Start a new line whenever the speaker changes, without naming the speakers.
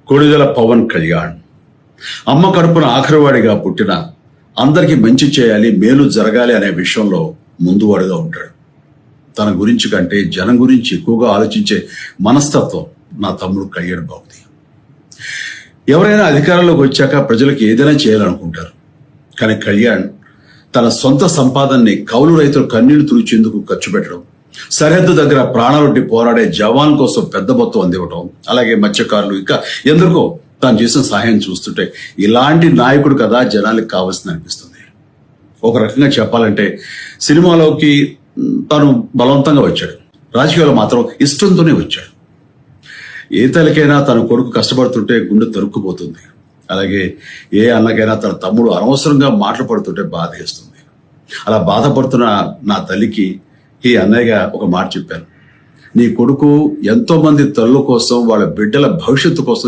కొణిదెల పవన్ కళ్యాణ్ అమ్మ కడుపున ఆఖరివాడిగా పుట్టిన అందరికీ మంచి చేయాలి, మేలు జరగాలి అనే విషయంలో ముందువాడుగా ఉంటాడు. తన గురించి కంటే జనం గురించి ఎక్కువగా ఆలోచించే మనస్తత్వం నా తమ్ముడు కళ్యాణ్ బాబుది. ఎవరైనా అధికారంలోకి వచ్చాక ప్రజలకు ఏదైనా చేయాలనుకుంటారు. కానీ కళ్యాణ్ తన సొంత సంపాదనని కౌలు రైతులు కన్నీళ్లు తుడిచేందుకు ఖర్చు పెట్టడం, సరిహద్దు దగ్గర ప్రాణాలొడ్డి పోరాడే జవాన్ కోసం పెద్ద మొత్తం అందివ్వటం, అలాగే మత్స్యకారులు ఇంకా ఎందరికో తాను చేసిన సహాయం చూస్తుంటే ఇలాంటి నాయకుడు కదా జనాలకు కావాల్సింది అనిపిస్తుంది. ఒక రకంగా చెప్పాలంటే సినిమాలోకి తను బలవంతంగా వచ్చాడు, రాజకీయాల్లో మాత్రం ఇష్టంతోనే వచ్చాడు. ఏ తల్లికైనా తన కొడుకు కష్టపడుతుంటే గుండె తరుక్కుపోతుంది. అలాగే ఏ అన్నకైనా తన తమ్ముడు అనవసరంగా మాటలు పడుతుంటే బాధేస్తుంది. అలా బాధపడుతున్న నా తల్లికి ఈ అన్నయ్యగా ఒక మాట చెప్పాను. నీ కొడుకు ఎంతో మంది తల్లుల కోసం, వాళ్ళ బిడ్డల భవిష్యత్తు కోసం